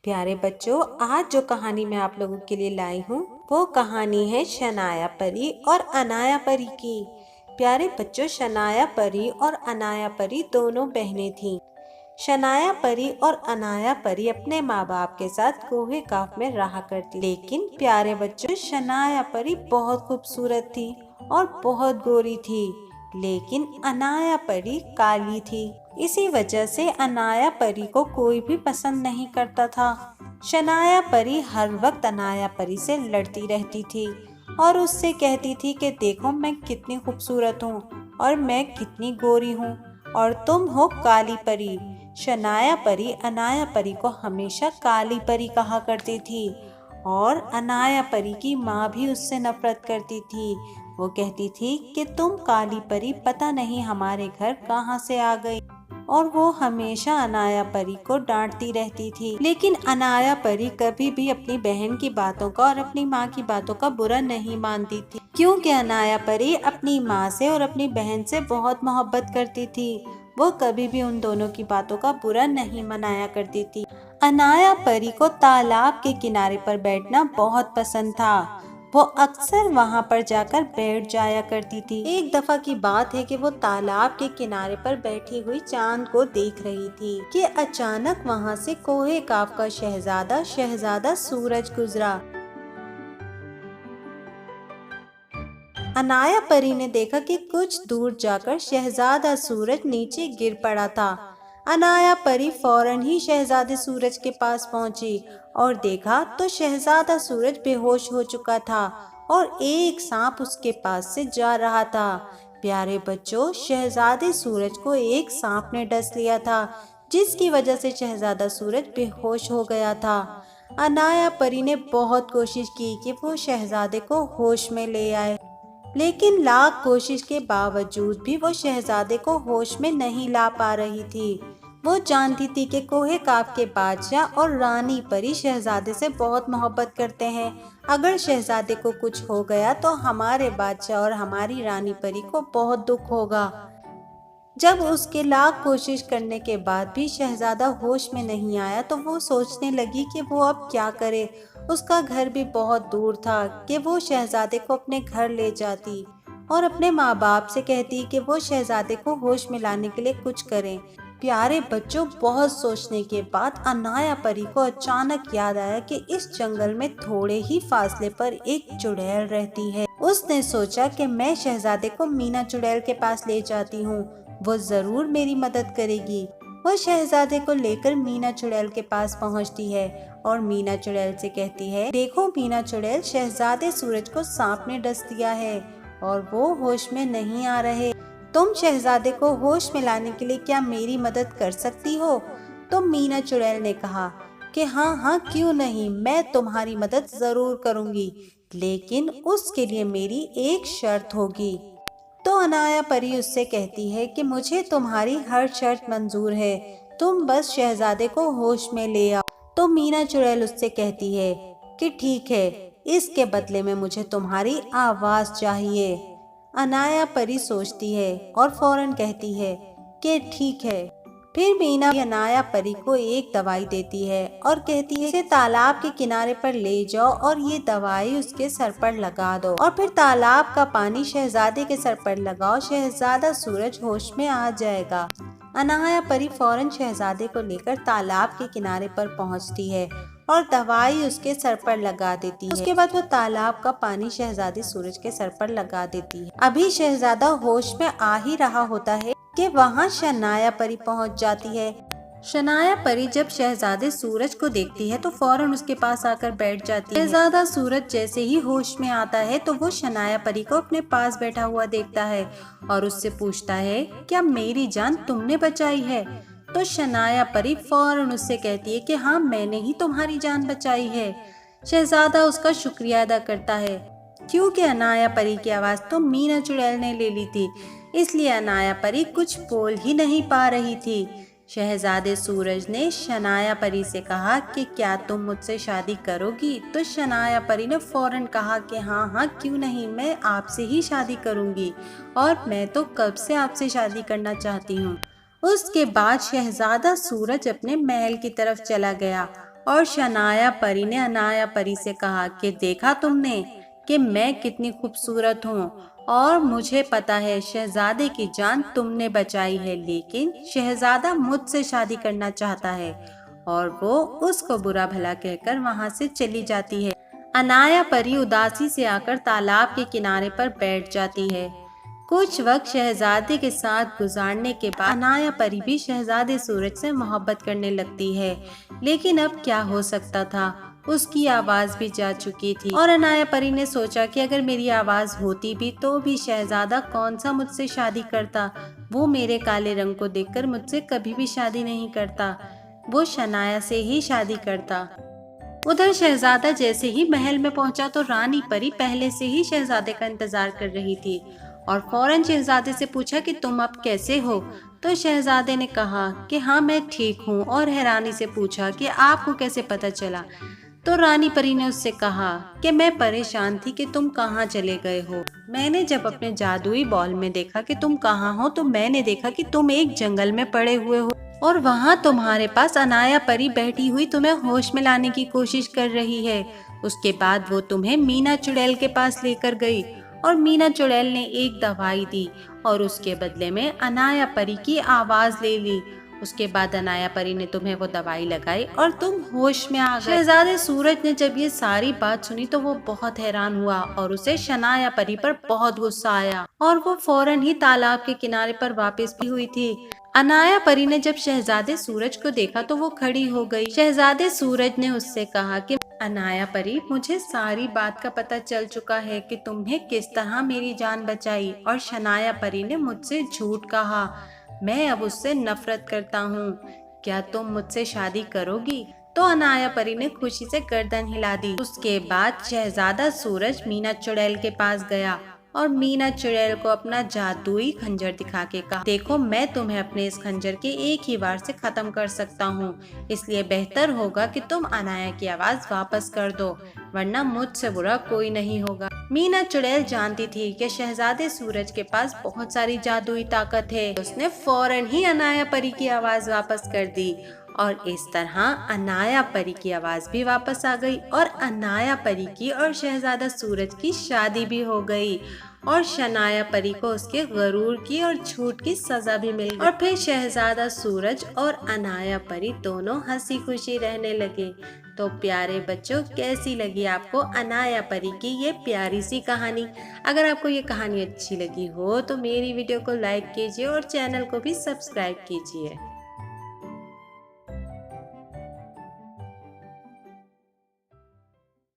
प्यारे बच्चों, आज जो कहानी मैं आप लोगों के लिए लाई हूँ वो कहानी है शनाया परी और अनाया परी की। प्यारे बच्चों, शनाया परी और अनाया परी दोनों बहनें थीं। शनाया परी और अनाया परी अपने माँ बाप के साथ कोहे काफ में रहा करती। लेकिन प्यारे बच्चों, शनाया परी बहुत खूबसूरत थी और बहुत गोरी थी, लेकिन अनाया परी काली थी। इसी वजह से अनाया परी को कोई भी पसंद नहीं करता था। शनाया परी हर वक्त अनाया परी से लड़ती रहती थी और उससे कहती थी कि देखो मैं कितनी खूबसूरत हूँ और मैं कितनी गोरी हूँ और तुम हो काली परी। शनाया परी अनाया परी को हमेशा काली परी कहा करती थी और अनाया परी की माँ भी उससे नफरत करती थी। वो कहती थी कि तुम काली परी पता नहीं हमारे घर कहाँ से आ गई, और वो हमेशा अनाया परी को डांटती रहती थी। लेकिन अनाया परी कभी भी अपनी बहन की बातों का और अपनी माँ की बातों का बुरा नहीं मानती थी, क्योंकि अनाया परी अपनी माँ से और अपनी बहन से बहुत मोहब्बत करती थी। वो कभी भी उन दोनों की बातों का बुरा नहीं मनाया करती थी। अनाया परी को तालाब के किनारे पर बैठना बहुत पसंद था। वो अक्सर वहाँ पर जाकर बैठ जाया करती थी। एक दफा की बात है कि वो तालाब के किनारे पर बैठी हुई चांद को देख रही थी कि अचानक वहाँ से कोहे काफ का शहजादा सूरज गुजरा। अनाया परी ने देखा कि कुछ दूर जाकर शहजादा सूरज नीचे गिर पड़ा था। अनाया परी फौरन ही शहजादे सूरज के पास पहुंची और देखा तो शहजादा सूरज बेहोश हो चुका था और एक सांप उसके पास से जा रहा था। प्यारे बच्चों, शहजादे सूरज को एक सांप ने डस लिया था, जिसकी वजह से शहजादा सूरज बेहोश हो गया था। अनाया परी ने बहुत कोशिश की कि वो शहजादे को होश में ले आए, लेकिन लाख कोशिश के बावजूद भी वो शहजादे को होश में नहीं ला पा रही थी। वो जानती थी कि कोहे काफ के बादशाह और रानी परी शहजादे से बहुत मोहब्बत करते हैं। अगर शहजादे को कुछ हो गया तो हमारे बादशाह और हमारी रानी परी को बहुत दुख होगा। जब उसके लाख कोशिश करने के बाद भी शहजादा होश में नहीं आया तो वो सोचने लगी कि वो अब क्या करे। उसका घर भी बहुत दूर था कि वो शहजादे को अपने घर ले जाती और अपने माँ बाप से कहती कि वो शहजादे को होश में लाने के लिए कुछ करें। प्यारे बच्चों, बहुत सोचने के बाद अनाया परी को अचानक याद आया कि इस जंगल में थोड़े ही फासले पर एक चुड़ैल रहती है। उसने सोचा कि मैं शहजादे को मीना चुड़ैल के पास ले जाती हूँ, वो जरूर मेरी मदद करेगी। वो शहजादे को लेकर मीना चुड़ैल के पास पहुंचती है और मीना चुड़ैल से कहती है, देखो मीना चुड़ैल, शहजादे सूरज को सांप ने डस दिया है और वो होश में नहीं आ रहे। तुम शहजादे को होश में लाने के लिए क्या मेरी मदद कर सकती हो? तो मीना चुड़ैल ने कहा कि हाँ हाँ, क्यों नहीं, मैं तुम्हारी मदद जरूर करूंगी, लेकिन उसके लिए मेरी एक शर्त होगी। तो अनाया परी उससे कहती है कि मुझे तुम्हारी हर शर्त मंजूर है, तुम बस शहजादे को होश में ले आओ। तो मीना चुड़ैल उससे कहती है कि ठीक है, इसके बदले में मुझे तुम्हारी आवाज चाहिए। अनाया परी सोचती है और फौरन कहती है कि ठीक है। फिर मीना अनाया परी को एक दवाई देती है और कहती है इसे तालाब के किनारे पर ले जाओ और ये दवाई उसके सर पर लगा दो और फिर तालाब का पानी शहजादे के सर पर लगाओ, शहजादा सूरज होश में आ जाएगा। अनाया परी फौरन शहजादे को लेकर तालाब के किनारे पर पहुंचती है और दवाई उसके सर पर लगा देती है। उसके बाद वो तालाब का पानी शहजादे सूरज के सर पर लगा देती है। अभी शहजादा होश में आ ही रहा होता है कि वहाँ शनाया परी पहुँच जाती है। शनाया परी जब शहजादे सूरज को देखती है तो फौरन उसके पास आकर बैठ जाती है। शहजादा सूरज जैसे ही होश में आता है तो वो शनाया परी को अपने पास बैठा हुआ देखता है और उससे पूछता है, क्या मेरी जान तुमने बचाई है? तो शनाया परी फौरन उससे कहती है कि हाँ, मैंने ही तुम्हारी जान बचाई है। शहजादा उसका शुक्रिया अदा करता है, क्योंकि अनाया परी की आवाज तो मीना चुड़ैल ने ले ली थी, इसलिए अनाया परी कुछ बोल ही नहीं पा रही थी। शहजादे सूरज ने शनाया परी से कहा कि क्या तुम मुझसे शादी करोगी? तो शनाया परी ने फौरन कहा कि हाँ हाँ, क्यों नहीं, मैं आपसे ही शादी करूंगी और मैं तो कब से आपसे शादी करना चाहती हूँ। उसके बाद शहजादा सूरज अपने महल की तरफ चला गया और शनाया परी ने अनाया परी से कहा कि देखा तुमने कि मैं कितनी खूबसूरत हूँ और मुझे पता है शहजादे की जान तुमने बचाई है, लेकिन शहजादा मुझसे शादी करना चाहता है। और वो उसको बुरा भला कहकर वहाँ से चली जाती है। अनाया परी उदासी से आकर तालाब के किनारे पर बैठ जाती है। कुछ वक्त शहजादे के साथ गुजारने के बाद अनाया परी भी शहजादे सूरज से मोहब्बत करने लगती है, लेकिन अब क्या हो सकता था, उसकी आवाज भी जा चुकी थी। और अनाया परी ने सोचा कि अगर मेरी आवाज होती भी तो भी शहजादा कौन सा मुझसे शादी करता, वो मेरे काले रंग को देखकर मुझसे कभी भी शादी नहीं करता, वो शनाया से ही शादी करता। उधर शहजादा जैसे ही महल में पहुंचा तो रानी परी पहले से ही शहजादे का इंतजार कर रही थी और फौरन शहजादे से पूछा कि तुम अब कैसे हो। तो शहजादे ने कहा कि हाँ मैं ठीक हूँ और हैरानी से पूछा कि आपको कैसे पता चला। तो रानी परी ने उससे कहा कि मैं परेशान थी कि तुम कहाँ चले गए हो। मैंने जब अपने जादुई बॉल में देखा कि तुम कहाँ हो तो मैंने देखा कि तुम एक जंगल में पड़े हुए हो और वहाँ तुम्हारे पास अनाया परी बैठी हुई तुम्हें होश में लाने की कोशिश कर रही है। उसके बाद वो तुम्हें मीना चुड़ैल के पास लेकर गई और मीना चुड़ैल ने एक दवाई दी और उसके बदले में अनाया परी की आवाज ले ली। उसके बाद अनाया परी ने तुम्हें वो दवाई लगाई और तुम होश में आ गए। शहजादे सूरज ने जब ये सारी बात सुनी तो वो बहुत हैरान हुआ और उसे शनाया परी पर बहुत गुस्सा आया और वो फौरन ही तालाब के किनारे पर वापस भी हुई थी। अनाया परी ने जब शहजादे सूरज को देखा तो वो खड़ी हो गई। शहजादे सूरज ने उससे कहा कि अनाया परी, मुझे सारी बात का पता चल चुका है कि तुमने किस तरह मेरी जान बचाई और शनाया परी ने मुझसे झूठ कहा। मैं अब उससे नफरत करता हूँ। क्या तुम मुझसे शादी करोगी? तो अनाया परी ने खुशी से गर्दन हिला दी। उसके बाद शहजादा सूरज मीना चुड़ैल के पास गया और मीना चुड़ैल को अपना जादुई खंजर दिखा के कहा, देखो मैं तुम्हें अपने इस खंजर के एक ही वार से खत्म कर सकता हूँ, इसलिए बेहतर होगा कि तुम अनाया की आवाज वापस कर दो, वरना मुझसे बुरा कोई नहीं होगा। मीना चुड़ैल जानती थी कि शहजादे सूरज के पास बहुत सारी जादुई ताकत है। उसने फौरन ही अनाया परी की आवाज वापस कर दी और इस तरह अनाया परी की आवाज भी वापस आ गई और अनाया परी की और शहजादा सूरज की शादी भी हो गई और शनाया परी को उसके गरूर की और झूठ की सजा भी मिल गई। और फिर शहजादा सूरज और अनाया परी दोनों हंसी खुशी रहने लगे। तो प्यारे बच्चों, कैसी लगी आपको अनाया परी की ये प्यारी सी कहानी? अगर आपको ये कहानी अच्छी लगी हो तो मेरी वीडियो को लाइक कीजिए और चैनल को भी सब्सक्राइब कीजिए।